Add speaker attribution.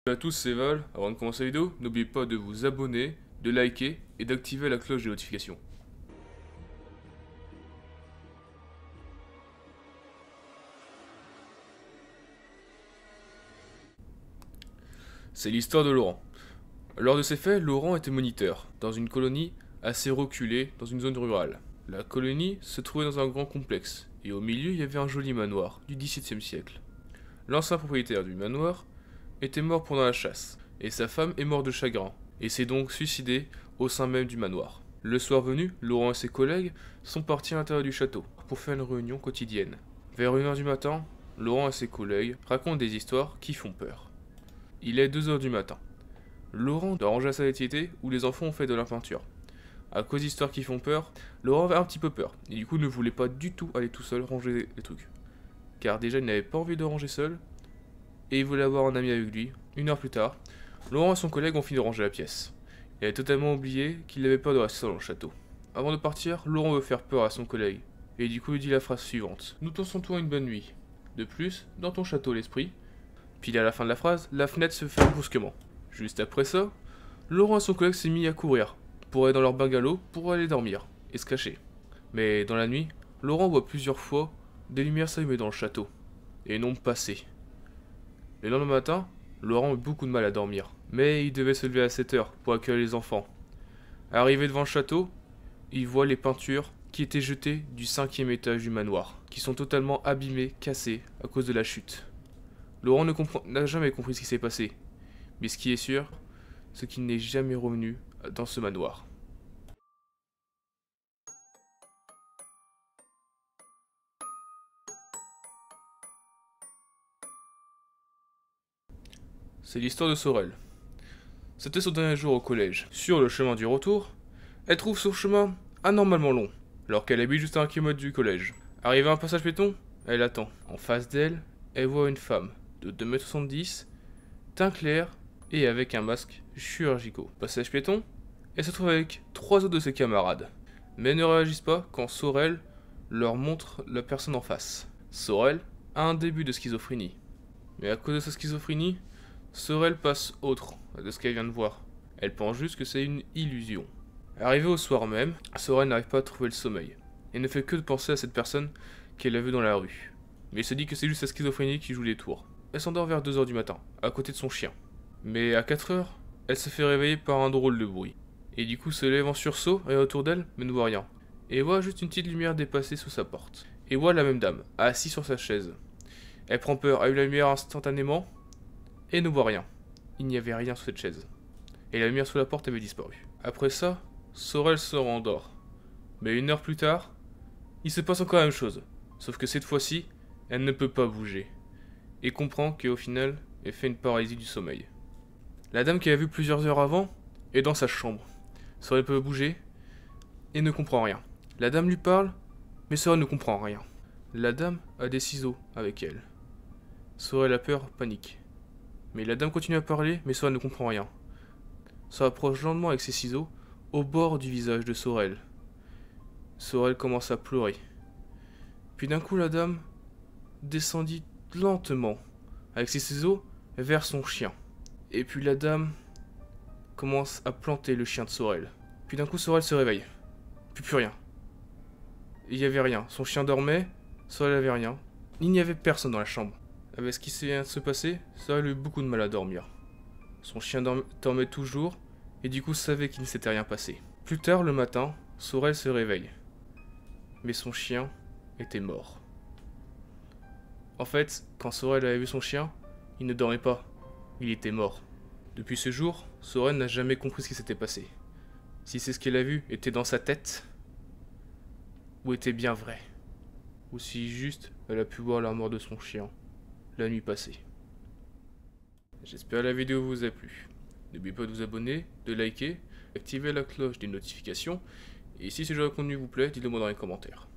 Speaker 1: Salut à tous, c'est Val. Avant de commencer la vidéo, n'oubliez pas de vous abonner, de liker et d'activer la cloche de notification. C'est l'histoire de Laurent. Lors de ces faits, Laurent était moniteur, dans une colonie assez reculée, dans une zone rurale. La colonie se trouvait dans un grand complexe, et au milieu il y avait un joli manoir du XVIIe siècle. L'ancien propriétaire du manoir était mort pendant la chasse, et sa femme est morte de chagrin, et s'est donc suicidée au sein même du manoir. Le soir venu, Laurent et ses collègues sont partis à l'intérieur du château pour faire une réunion quotidienne. Vers 1 h du matin, Laurent et ses collègues racontent des histoires qui font peur. Il est 2 h du matin. Laurent doit ranger sa activité où les enfants ont fait de la peinture. À cause d'histoires qui font peur, Laurent avait un petit peu peur, et du coup ne voulait pas du tout aller tout seul ranger les trucs. Car déjà il n'avait pas envie de ranger seul, et il voulait avoir un ami avec lui. 1 h plus tard, Laurent et son collègue ont fini de ranger la pièce. Il avait totalement oublié qu'il n'avait peur de rester seul dans le château. Avant de partir, Laurent veut faire peur à son collègue, et du coup il dit la phrase suivante. Nous t'en souhaitons une bonne nuit. De plus, dans ton château l'esprit. Puis à la fin de la phrase, la fenêtre se ferme brusquement. Juste après ça, Laurent et son collègue s'est mis à courir, pour aller dans leur bungalow pour aller dormir, et se cacher. Mais dans la nuit, Laurent voit plusieurs fois des lumières s'allumer dans le château, et non passer. Le lendemain matin, Laurent eut beaucoup de mal à dormir, mais il devait se lever à 7 h pour accueillir les enfants. Arrivé devant le château, il voit les peintures qui étaient jetées du 5e étage du manoir, qui sont totalement abîmées, cassées à cause de la chute. Laurent n'a jamais compris ce qui s'est passé, mais ce qui est sûr, c'est qu'il n'est jamais revenu dans ce manoir. C'est l'histoire de Sorel. C'était son dernier jour au collège. Sur le chemin du retour, elle trouve son chemin anormalement long, alors qu'elle habite juste à 1 km du collège. Arrivée à un passage piéton, elle attend. En face d'elle, elle voit une femme de 2,70 m, teint clair et avec un masque chirurgical. Passage piéton, elle se trouve avec 3 autres de ses camarades, mais elles ne réagissent pas quand Sorel leur montre la personne en face. Sorel a un début de schizophrénie, mais à cause de sa schizophrénie, Sorel passe autre de ce qu'elle vient de voir. Elle pense juste que c'est une illusion. Arrivé au soir même, Sorel n'arrive pas à trouver le sommeil, et ne fait que de penser à cette personne qu'elle a vue dans la rue. Mais elle se dit que c'est juste sa schizophrénie qui joue les tours. Elle s'endort vers 2 h du matin, à côté de son chien. Mais à 4 h, elle se fait réveiller par un drôle de bruit. Et du coup se lève en sursaut et autour d'elle, mais ne voit rien. Et voit juste une petite lumière dépasser sous sa porte. Et voit la même dame, assise sur sa chaise. Elle prend peur, allume la lumière instantanément, et ne voit rien. Il n'y avait rien sous cette chaise. Et la lumière sous la porte avait disparu. Après ça, Sorel se rendort. Mais 1 h plus tard, il se passe encore la même chose. Sauf que cette fois-ci, elle ne peut pas bouger. Et comprend qu'au final, elle fait une paralysie du sommeil. La dame qu'elle a vue plusieurs heures avant est dans sa chambre. Sorel peut bouger et ne comprend rien. La dame lui parle, mais Sorel ne comprend rien. La dame a des ciseaux avec elle. Sorel a peur, panique. Mais la dame continue à parler, mais Sorel ne comprend rien. Se rapproche lentement avec ses ciseaux au bord du visage de Sorel. Sorel commence à pleurer. Puis d'un coup, la dame descendit lentement avec ses ciseaux vers son chien. Et puis la dame commence à planter le chien de Sorel. Puis d'un coup, Sorel se réveille. Puis plus rien. Il n'y avait rien. Son chien dormait, Sorel n'avait rien. Il n'y avait personne dans la chambre. Avec ce qui vient de se passer, Sorel a eu beaucoup de mal à dormir. Son chien dormait toujours, et du coup savait qu'il ne s'était rien passé. Plus tard le matin, Sorel se réveille. Mais son chien était mort. En fait, quand Sorel avait vu son chien, il ne dormait pas, il était mort. Depuis ce jour, Sorel n'a jamais compris ce qui s'était passé. Si c'est ce qu'elle a vu était dans sa tête, ou était bien vrai. Ou si juste elle a pu voir la mort de son chien la nuit passée. J'espère que la vidéo vous a plu. N'oubliez pas de vous abonner, de liker, d'activer la cloche des notifications. Et si ce genre de contenu vous plaît, dites-le moi dans les commentaires.